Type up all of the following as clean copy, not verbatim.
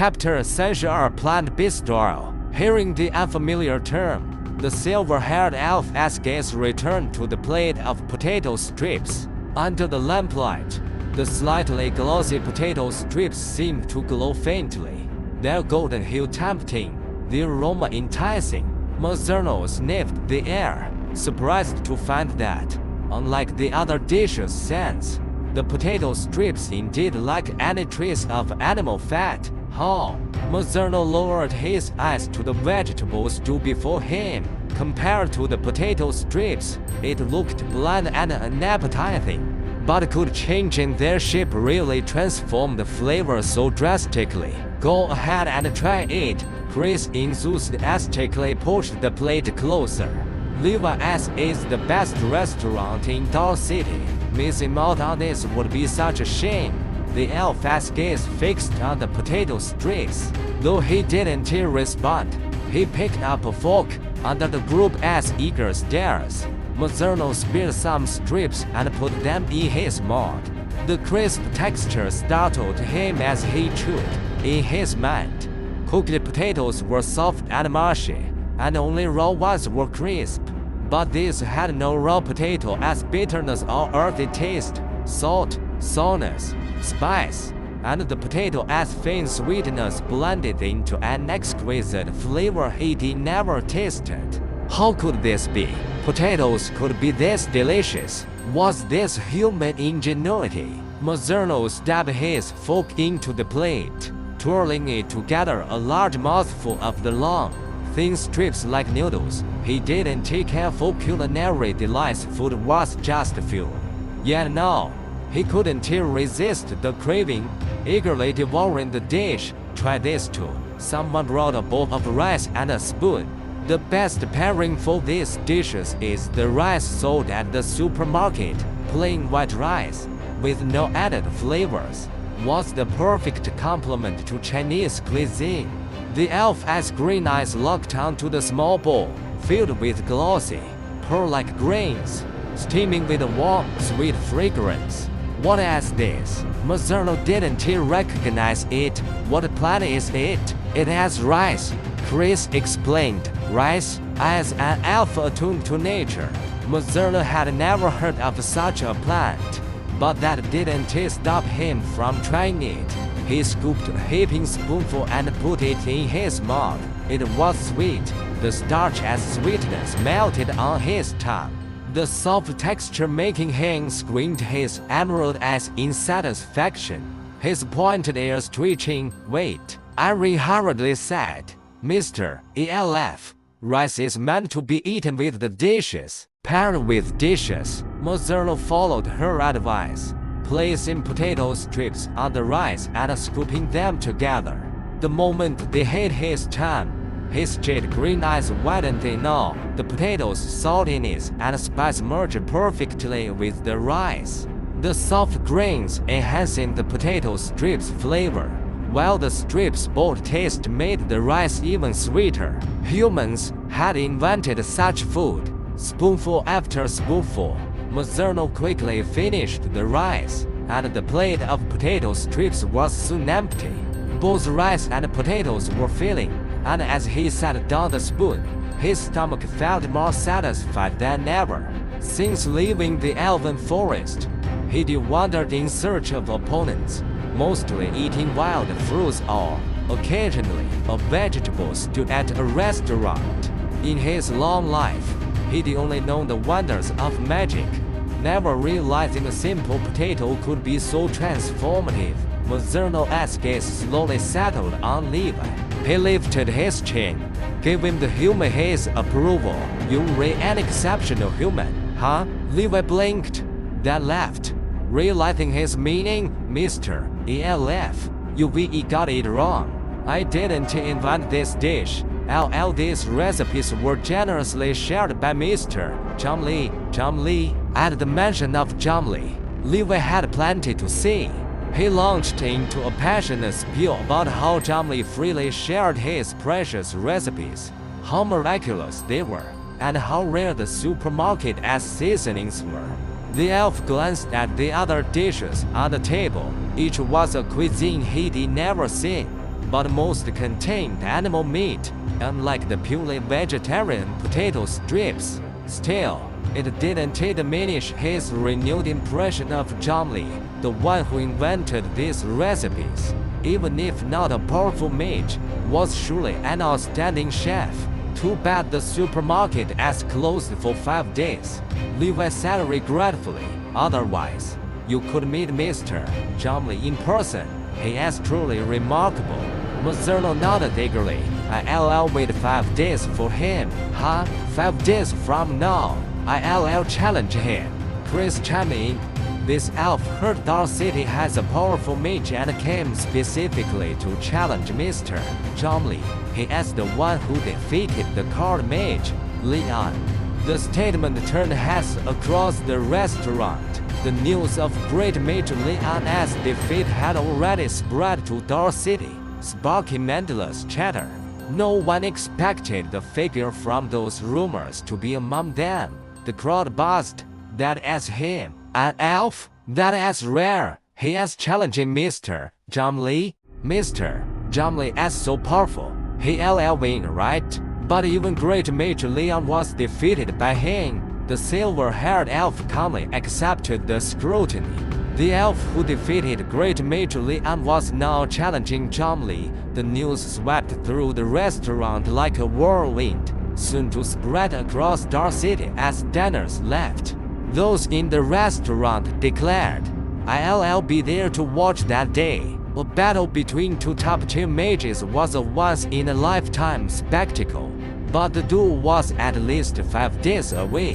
chapter essential or plant bistro. Hearing the unfamiliar term, the silver-haired elf asks returned to the plate of potato strips. Under the lamplight, the slightly glossy potato strips seemed to glow faintly, their golden hue tempting, the aroma enticing. Mazzurno sniffed the air, surprised to find that, unlike the other dishes' scents, the potato strips indeed lack any trace of animal fat. Mazzurno lowered his eyes to the vegetable stew before him. Compared to the potato strips, it looked bland and unappetizing. But could changing their shape really transform the flavor so drastically? Go ahead and try it. Chris enthusiastically pushed the plate closer. Levi's is the best restaurant in Dall City. Missing out on this would be such a shame. The elf's gaze fixed on the potato strips. Though he didn't respond, he picked up a fork under the group's eager stares. Mazzurno speared some strips and put them in his mouth. The crisp texture startled him as he chewed. In his mind, cooked potatoes were soft and mushy, and only raw ones were crisp. But this had no raw potato as bitterness or earthy taste, salt, sourness, spice, and the potato as faint sweetness blended into an exquisite flavor he'd never tasted. How could this be? Potatoes could be this delicious. Was this human ingenuity? Mazzurno stabbed his fork into the plate, twirling it to gather a large mouthful of the long, thin strips like noodles. He didn't take careful culinary delights. Food was just fuel. Yet now, he couldn't resist the craving, eagerly devouring the dish. Try this too. Someone brought a bowl of rice and a spoon. The best pairing for these dishes is the rice sold at the supermarket. Plain white rice, with no added flavors, was the perfect complement to Chinese cuisine. The elf's green eyes locked onto the small bowl, filled with glossy, pearl-like grains, steaming with a warm, sweet fragrance. What is this? Mazzurno didn't recognize it. What plant is it? It has rice, Chris explained. Rice, as an elf attuned to nature. Mazzurno had never heard of such a plant, but that didn't stop him from trying it. He scooped a heaping spoonful and put it in his mouth. It was sweet. The starch and sweetness melted on his tongue, the soft texture making him squint his emerald eyes in satisfaction. His pointed ears twitching. Wait, Irene hurriedly said. Mr. ELF, rice is meant to be eaten with the dishes. Paired with dishes. Mazzurno followed her advice, placing potato strips on the rice and scooping them together. The moment they hit his tongue, his jade green eyes widened in awe. The potatoes' saltiness and spice merged perfectly with the rice, the soft grains enhancing the potato strips' flavor, while the strips' bold taste made the rice even sweeter. Humans had invented such food. Spoonful after spoonful, Mazzurno quickly finished the rice, and the plate of potato strips was soon empty. Both rice and potatoes were filling, and as he set down the spoon, his stomach felt more satisfied than ever. Since leaving the elven forest, he'd wandered in search of opponents, mostly eating wild fruits or, occasionally, a vegetable stew at a restaurant. In his long life, he'd only known the wonders of magic, never realizing a simple potato could be so transformative. Mazzurno's gaze slowly settled on Levi. He lifted his chin, gave him the human his approval. You're an exceptional human, huh? Levi blinked, then laughed, realizing his meaning. Mr. ELF, you got it wrong. I didn't invent this dish. These recipes were generously shared by Mr. John Lee. At the mention of John Lee, Levi had plenty to say. He launched into a passionate spiel about how John Lee freely shared his precious recipes, how miraculous they were, and how rare the supermarket-as seasonings were. The elf glanced at the other dishes on the table. Each was a cuisine he'd never seen. but most contained animal meat, unlike the purely vegetarian potato strips. Still, it didn't diminish his renewed impression of John Lee, the one who invented these recipes. Even if not a powerful mage, was surely an outstanding chef. Too bad the supermarket has closed for 5 days. Levi said regretfully. Otherwise, you could meet Mr. John Lee in person. He is truly remarkable. Mazzurno nodded eagerly. I'll wait 5 days for him. Huh? 5 days from now? I'll challenge him. Chris chimed in. This elf heard Dark City has a powerful mage and came specifically to challenge Mr. John Lee. He is the one who defeated the card mage, Leon. The statement turned heads across the restaurant. The news of great mage Leon's defeat had already spread to Dark City, sparking endless chatter. No one expected the figure from those rumors to be among them. The crowd buzzed. That is him. An elf? That is rare. He is challenging Mr. John Lee. Mr. John Lee is so powerful. He'll win, right? But even great mage Leon was defeated by him. The silver-haired elf calmly accepted the scrutiny. The elf who defeated great mage Leon was now challenging John Lee. The news swept through the restaurant like a whirlwind, soon to spread across Dark City as diners left. Those in the restaurant declared, I'll be there to watch that day. A battle between two top-tier mages was a once-in-a-lifetime spectacle, but the duel was at least 5 days away,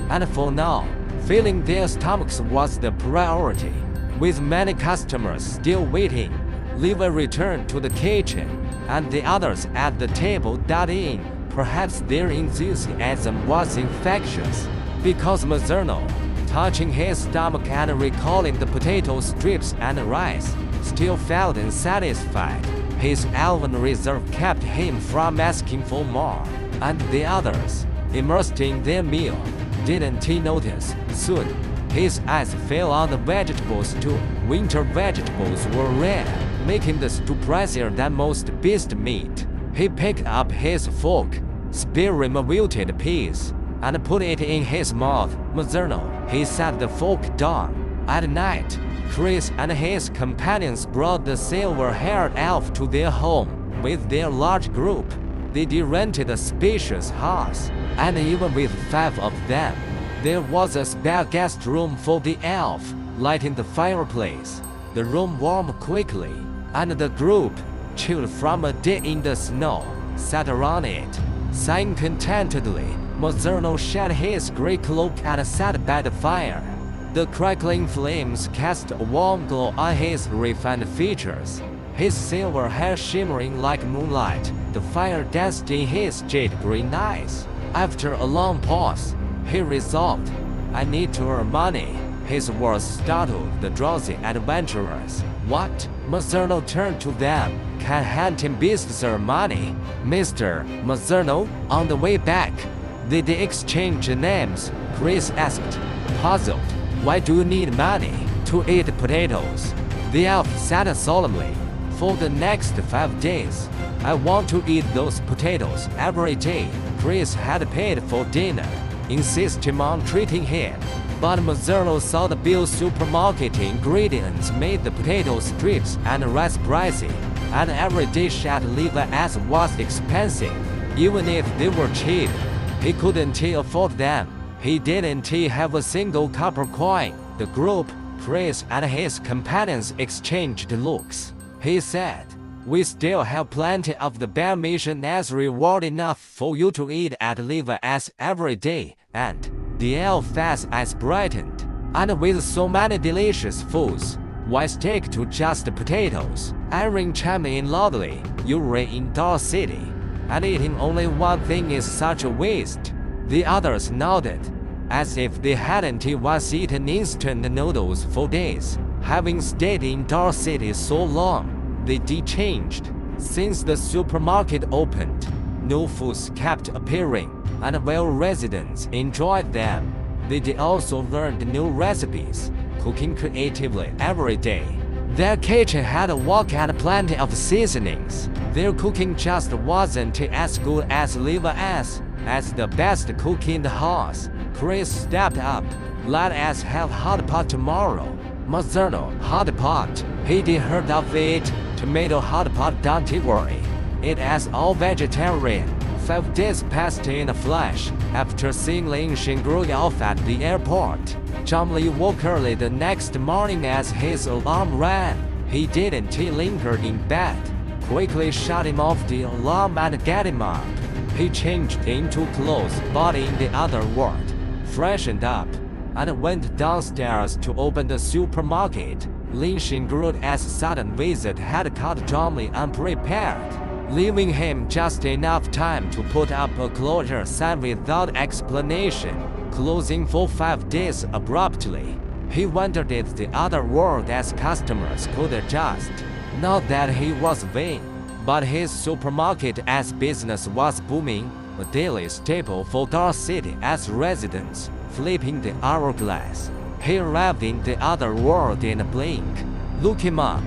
and for now, filling their stomachs was the priority. With many customers still waiting, Levi returned to the kitchen, and the others at the table dug in. Perhaps their enthusiasm was infectious, because Mazzurno, touching his stomach and recalling the potato strips and rice, still felt unsatisfied. His elven reserve kept him from asking for more, and the others, immersed in their meal, didn't notice. Soon, his eyes fell on the vegetables too. Winter vegetables were rare, making the stew pricier than most beast meat. He picked up his fork, spearing a wilted piece, and put it in his mouth. Mazzurno, he set the fork down. At night, Chris and his companions brought the silver-haired elf to their home. With their large group, they rented a spacious house, and even with 5 of them, there was a spare guest room for the elf, lighting the fireplace. The room warmed quickly, and the group, chilled from a day in the snow, sat around it, sighing contentedly. Mazzurno shed his gray cloak and sat by the fire. The crackling flames cast a warm glow on his refined features, his silver hair shimmering like moonlight. The fire danced in his jade-green eyes. After a long pause, he resolved, I need to earn money. His words startled the drowsy adventurers. What? Mazzurno turned to them. Can hand him beasts earn money? Mr. Mazzurno, on the way back, did they exchange names? Chris asked, puzzled. Why do you need money? To eat potatoes. The elf said solemnly. For the next 5 days, I want to eat those potatoes every day. Chris had paid for dinner, insisting on treating him. But Mazzurno saw the Bill's supermarket ingredients made the potato strips and rice pricey, and every dish at Levi's was expensive. Even if they were cheap, he couldn't afford them. He didn't have a single copper coin. The group, Chris and his companions exchanged looks. He said, we still have plenty of the bear mission as reward enough for you to eat at Levi's every day, and the elf's eyes brightened. And with so many delicious foods, why stick to just potatoes? Irene chimed in loudly. You're in Dark City, and eating only one thing is such a waste. The others nodded, as if they hadn't once eaten instant noodles for days. Having stayed in Dark City so long, they changed. Since the supermarket opened, new foods kept appearing, and while residents enjoyed them, they also learned new recipes, cooking creatively every day. Their kitchen had a wok and plenty of seasonings. Their cooking just wasn't as good as Levi's. As the best cook in the house, Chris stepped up. "Let us have hot pot tomorrow." "Mazzurno hot pot." He'd heard of it. "Tomato hot pot, don't worry. It is all vegetarian." 5 days passed in a flash. After seeing Lin Xingru off at the airport, Zhang Li woke early the next morning as his alarm rang. He didn't linger in bed. Quickly shut him off the alarm and get him up. He changed into clothes bought in the other world, freshened up, and went downstairs to open the supermarket. Lin Xingru's sudden visit had caught Zhang Li unprepared, leaving him just enough time to put up a closure sign without explanation, closing for 5 days abruptly. He wondered if the other world as customers could adjust. Not that he was vain, but his supermarket as business was booming, a daily staple for Dar City as residents, flipping the hourglass. He arrived in the other world in a blink. Looking up,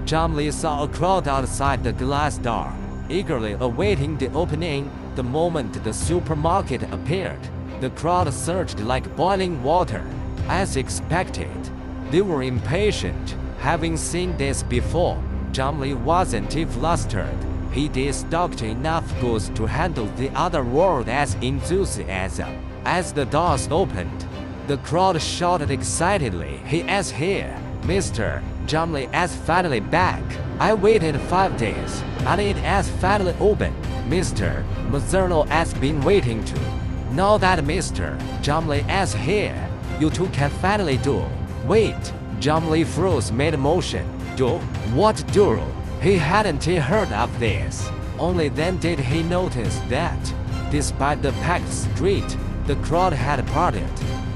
Zhang Li saw a crowd outside the glass door, eagerly awaiting the opening. The moment the supermarket appeared, the crowd surged like boiling water. As expected, they were impatient. Having seen this before, Zhang Li wasn't flustered. He'd stocked enough goods to handle the other world as enthusiasm. As the doors opened, the crowd shouted excitedly, "He is here! Mr. Zhang Li is finally back! I waited 5 days, and it is finally open! Mr. Mazzurno has been waiting too. Now that Mr. Zhang Li is here, you two can finally do." "Wait!" Zhang Li froze mid-motion. "Do? What do?" He hadn't heard of this. Only then did he notice that, despite the packed street, the crowd had parted,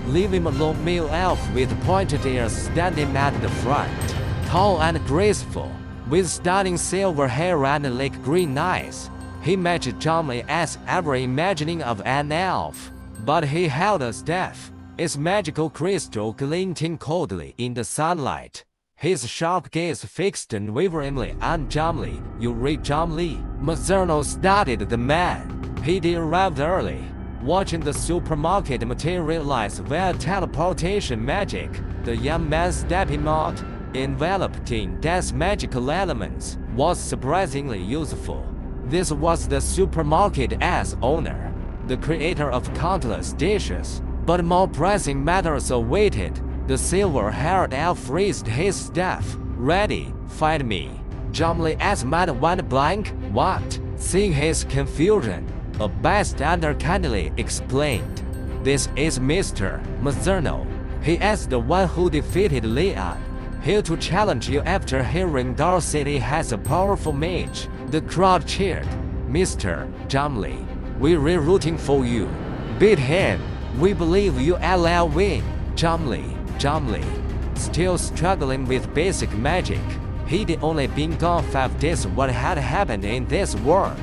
leaving a long male elf with pointed ears standing at the front. Tall and graceful, with stunning silver hair and lake green eyes, he matched Zhang Li as ever imagining of an elf. But he held a staff, its magical crystal glinting coldly in the sunlight. His sharp gaze fixed unwaveringly on Zhang Li. "You read Zhang Li?" Mazzurno studied the man. He'd arrived early, watching the supermarket materialize via teleportation magic. The young man stepping out, enveloped in dense magical elements, was surprisingly useful. This was the supermarket as owner, the creator of countless dishes. But more pressing matters awaited. The silver-haired elf raised his staff. "Ready, find me." Zhang Li's mind went blank. "What?" Seeing his confusion, a bystander kindly explained, "This is Mr. Mazzurno. He is the one who defeated Leon. Here to challenge you after hearing Dar City has a powerful mage." The crowd cheered. "Mr. Zhang Li, we're rooting for you. Beat him. We believe you will win." Zhang Li, still struggling with basic magic. He'd only been gone 5 days. What had happened in this world?